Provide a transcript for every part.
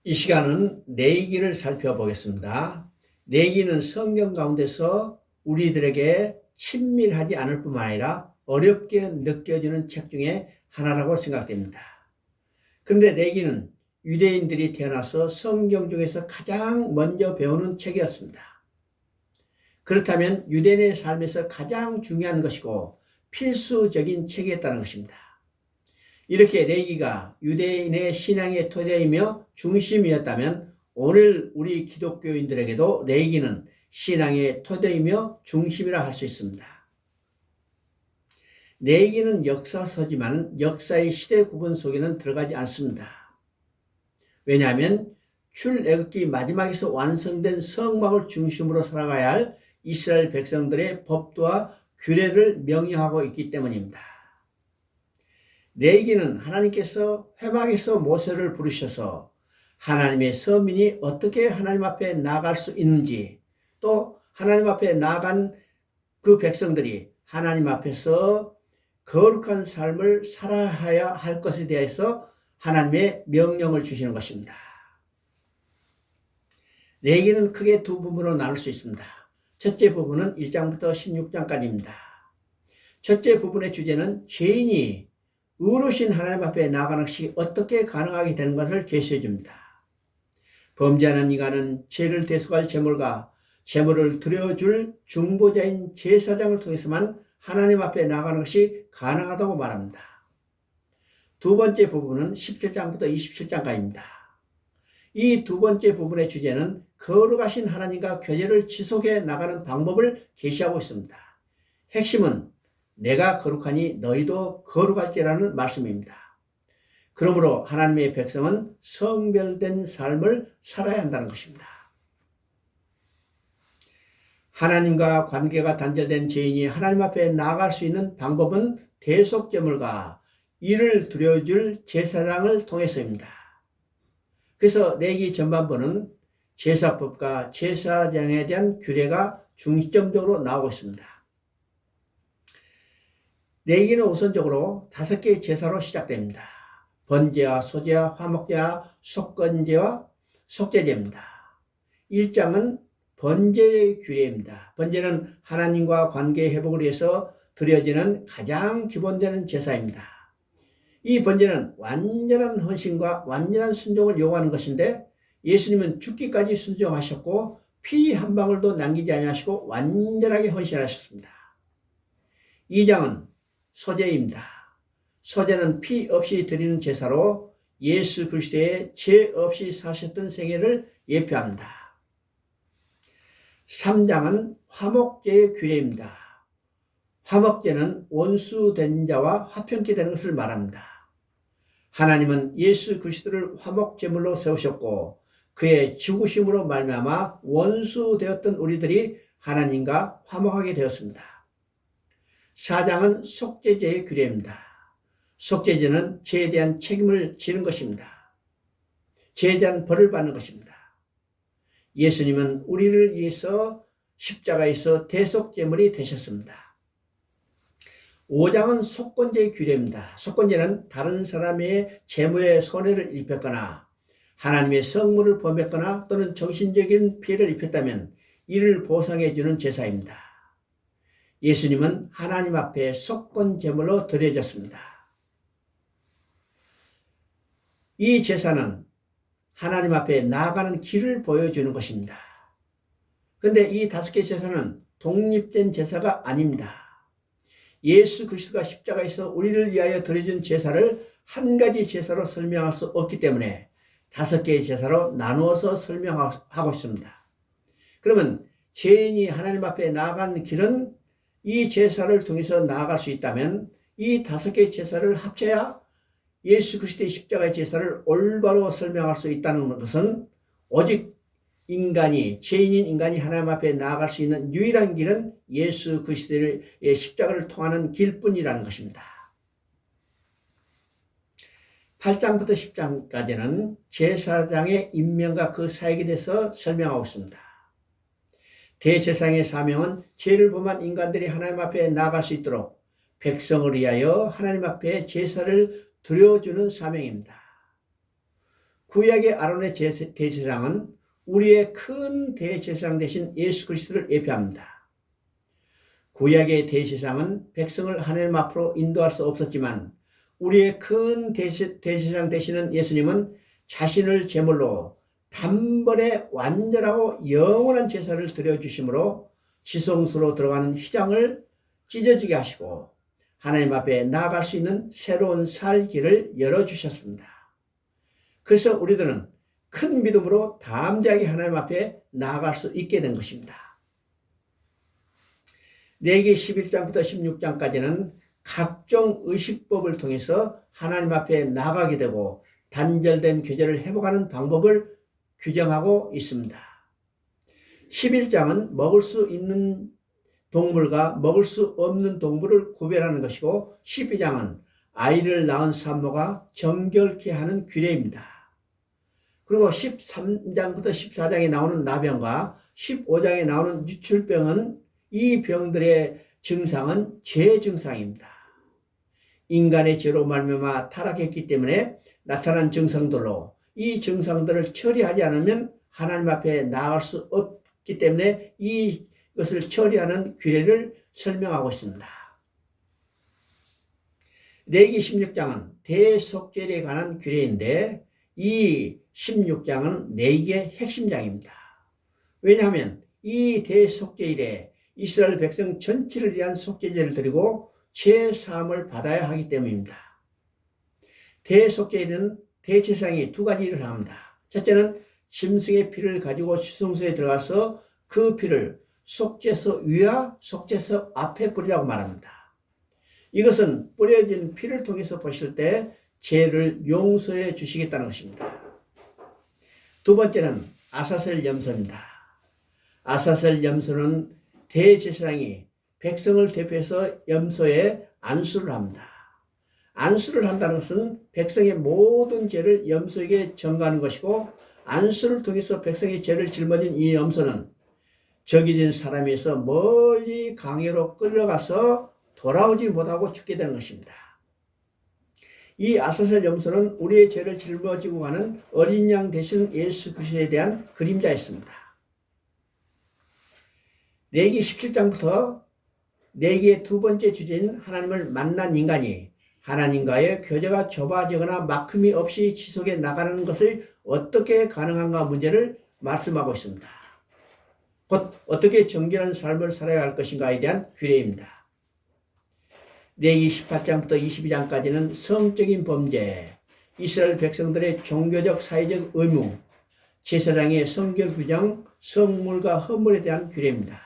이 시간은 내기를 살펴보겠습니다. 내기는 성경 가운데서 우리들에게 친밀하지 않을 뿐만 아니라 어렵게 느껴지는 책 중에 하나라고 생각됩니다. 그런데 내기는 유대인들이 태어나서 성경 중에서 가장 먼저 배우는 책이었습니다. 그렇다면 유대인의 삶에서 가장 중요한 것이고 필수적인 책이었다는 것입니다. 이렇게 내기가 유대인의 신앙의 토대이며 중심이었다면 오늘 우리 기독교인들에게도 내기는 신앙의 토대이며 중심이라 할 수 있습니다. 내기는 역사서지만 역사의 시대 구분 속에는 들어가지 않습니다. 왜냐하면 출애굽기 마지막에서 완성된 성막을 중심으로 살아가야 할 이스라엘 백성들의 법도와 규례를 명령하고 있기 때문입니다. 내기는 하나님께서 회막에서 모세를 부르셔서 하나님의 서민이 어떻게 하나님 앞에 나아갈 수 있는지, 또 하나님 앞에 나아간 그 백성들이 하나님 앞에서 거룩한 삶을 살아야 할 것에 대해서 하나님의 명령을 주시는 것입니다. 내기는 크게 두 부분으로 나눌 수 있습니다. 첫째 부분은 1장부터 16장까지입니다. 첫째 부분의 주제는 죄인이 의로우신 하나님 앞에 나아가는 것이 어떻게 가능하게 되는 것을 제시해 줍니다. 범죄하는 인간은 죄를 대속할 제물과 제물을 드려줄 중보자인 제사장을 통해서만 하나님 앞에 나아가는 것이 가능하다고 말합니다. 두 번째 부분은 17장부터 27장까지입니다. 이 두 번째 부분의 주제는 거룩하신 하나님과 교제를 지속해 나가는 방법을 제시하고 있습니다. 핵심은 내가 거룩하니 너희도 거룩할지라는 말씀입니다. 그러므로 하나님의 백성은 성별된 삶을 살아야 한다는 것입니다. 하나님과 관계가 단절된 죄인이 하나님 앞에 나아갈 수 있는 방법은 대속제물과 이를 드려줄 제사장을 통해서입니다. 그래서 내기 전반부는 제사법과 제사장에 대한 규례가 중점적으로 나오고 있습니다. 내기는 우선적으로 5개의 제사로 시작됩니다. 번제와 소제와 화목제와 속건제와 속죄제입니다. 1장은 번제의 규례입니다. 번제는 하나님과 관계 회복을 위해서 드려지는 가장 기본되는 제사입니다. 이 번제는 완전한 헌신과 완전한 순종을 요구하는 것인데 예수님은 죽기까지 순종하셨고 피 한 방울도 남기지 아니하시고 완전하게 헌신하셨습니다. 2장은 소제입니다. 소제는 피 없이 드리는 제사로 예수 그리스도의 죄 없이 사셨던 생애를 예표합니다. 3장은 화목제의 규례입니다. 화목제는 원수된 자와 화평케 되는 것을 말합니다. 하나님은 예수 그리스도를 화목제물로 세우셨고 그의 죽으심으로 말미암아 원수되었던 우리들이 하나님과 화목하게 되었습니다. 4장은 속죄제의 규례입니다. 속죄제는 죄에 대한 책임을 지는 것입니다. 죄에 대한 벌을 받는 것입니다. 예수님은 우리를 위해서 십자가에서 대속제물이 되셨습니다. 5장은 속건제의 규례입니다. 속건제는 다른 사람의 재물에 손해를 입혔거나 하나님의 성물을 범했거나 또는 정신적인 피해를 입혔다면 이를 보상해 주는 제사입니다. 예수님은 하나님 앞에 속건제물로 드려졌습니다. 이 제사는 하나님 앞에 나아가는 길을 보여주는 것입니다. 그런데 이 5개 제사는 독립된 제사가 아닙니다. 예수 그리스도가 십자가에서 우리를 위하여 드려준 제사를 한 가지 제사로 설명할 수 없기 때문에 5개의 제사로 나누어서 설명하고 있습니다. 그러면 죄인이 하나님 앞에 나아가는 길은 이 제사를 통해서 나아갈 수 있다면 이 5개의 제사를 합쳐야 예수 그리스도의 십자가의 제사를 올바로 설명할 수 있다는 것은 오직 죄인인 인간이 하나님 앞에 나아갈 수 있는 유일한 길은 예수 그리스도의 십자가를 통하는 길뿐이라는 것입니다. 8장부터 10장까지는 제사장의 임명과 그 사역에 대해서 설명하고 있습니다. 대제사장의 사명은 죄를 범한 인간들이 하나님 앞에 나아갈 수 있도록 백성을 위하여 하나님 앞에 제사를 드려주는 사명입니다. 구약의 아론의 대제사장은 우리의 큰 대제사장 대신 예수 그리스도를 예표합니다. 구약의 대제사장은 백성을 하나님 앞으로 인도할 수 없었지만 우리의 큰 대제사장 되시는 예수님은 자신을 제물로 단번에 완전하고 영원한 제사를 드려주심으로 지성소로 들어가는 휘장을 찢어지게 하시고 하나님 앞에 나아갈 수 있는 새로운 살 길을 열어주셨습니다. 그래서 우리들은 큰 믿음으로 담대하게 하나님 앞에 나아갈 수 있게 된 것입니다. 레위기 11장부터 16장까지는 각종 의식법을 통해서 하나님 앞에 나아가게 되고 단절된 교제를 회복하는 방법을 규정하고 있습니다. 11장은 먹을 수 있는 동물과 먹을 수 없는 동물을 구별하는 것이고 12장은 아이를 낳은 산모가 정결케 하는 규례입니다. 그리고 13장부터 14장에 나오는 나병과 15장에 나오는 유출병은 이 병들의 증상은 죄 증상입니다. 인간의 죄로 말미암아 타락했기 때문에 나타난 증상들로 이 증상들을 처리하지 않으면 하나님 앞에 나아갈 수 없기 때문에 이것을 처리하는 규례를 설명하고 있습니다. 레위기 16장은 대속죄에 관한 규례인데 이 16장은 레위기의 핵심장입니다. 왜냐하면 이 대속죄일에 이스라엘 백성 전체를 위한 속죄제를 드리고 죄 사함을 받아야 하기 때문입니다. 대속죄일은 대제사장이 두 가지 일을 합니다. 첫째는 짐승의 피를 가지고 지성소에 들어가서 그 피를 속죄소 위와 속죄소 앞에 뿌리라고 말합니다. 이것은 뿌려진 피를 통해서 보실 때 죄를 용서해 주시겠다는 것입니다. 두 번째는 아사셀 염소입니다. 아사셀 염소는 대제사장이 백성을 대표해서 염소에 안수를 합니다. 안수를 한다는 것은 백성의 모든 죄를 염소에게 전가하는 것이고 안수를 통해서 백성의 죄를 짊어진 이 염소는 적이 된 사람에서 멀리 강해로 끌려가서 돌아오지 못하고 죽게 되는 것입니다. 이 아사셀 염소는 우리의 죄를 짊어지고 가는 어린 양 되신 예수 그리스도에 대한 그림자였습니다. 레위기 17장부터 레위기의 두 번째 주제인 하나님을 만난 인간이 하나님과의 교제가 좁아지거나 막힘이 없이 지속해 나가는 것을 어떻게 가능한가 문제를 말씀하고 있습니다. 곧 어떻게 정결한 삶을 살아야 할 것인가에 대한 규례입니다. 레위기 18장부터 22장까지는 성적인 범죄, 이스라엘 백성들의 종교적 사회적 의무, 제사장의 성결 규정, 성물과 헌물에 대한 규례입니다.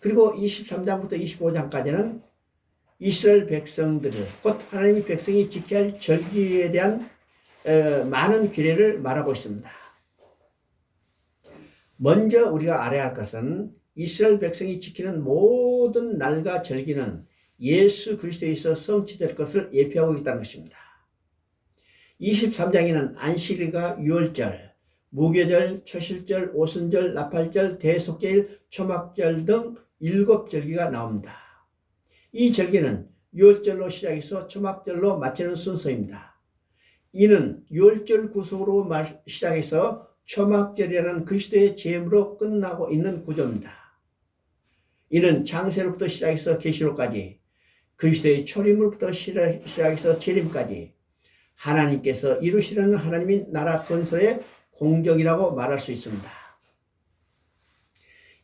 그리고 23장부터 25장까지는 이스라엘 백성들, 곧 하나님의 백성이 지켜야 할 절기에 대한 많은 규례를 말하고 있습니다. 먼저 우리가 알아야 할 것은 이스라엘 백성이 지키는 모든 날과 절기는 예수 그리스도에 있어 성취될 것을 예표하고 있다는 것입니다. 23장에는 안식일과 유월절, 무교절, 초실절, 오순절, 나팔절, 대속죄일, 초막절 등 7절기가 나옵니다. 이 절기는 유월절로 시작해서 초막절로 마치는 순서입니다. 이는 유월절 구속으로 시작해서 초막절이라는 그리스도의 제물로 끝나고 있는 구조입니다. 이는 창세로부터 시작해서 계시록까지 그리스도의 초림으로부터 시작해서 재림까지 하나님께서 이루시려는 하나님의 나라 건설의 공정이라고 말할 수 있습니다.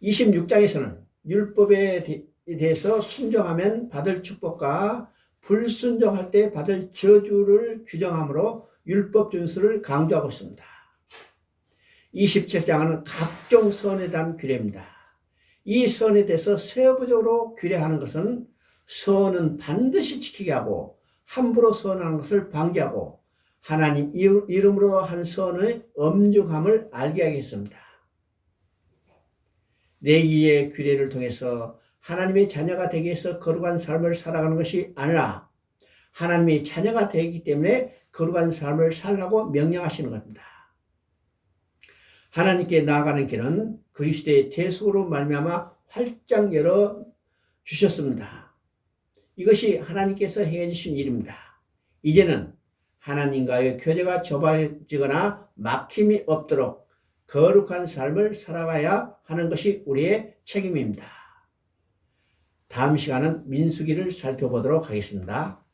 26장에서는 율법에 대해서 순종하면 받을 축복과 불순종할 때 받을 저주를 규정하므로 율법 준수를 강조하고 있습니다. 27장은 각종 선에 대한 규례입니다. 이 선에 대해서 세부적으로 규례하는 것은 선은 반드시 지키게 하고 함부로 선하는 것을 방지하고 하나님 이름으로 한 선의 엄중함을 알게 하겠습니다. 레위기의 규례를 통해서 하나님의 자녀가 되기 위해서 거룩한 삶을 살아가는 것이 아니라 하나님의 자녀가 되기 때문에 거룩한 삶을 살라고 명령하시는 겁니다. 하나님께 나아가는 길은 그리스도의 대속으로 말미암아 활짝 열어 주셨습니다. 이것이 하나님께서 행해 주신 일입니다. 이제는 하나님과의 교제가 좁아지거나 막힘이 없도록 거룩한 삶을 살아가야 하는 것이 우리의 책임입니다. 다음 시간은 민수기를 살펴보도록 하겠습니다.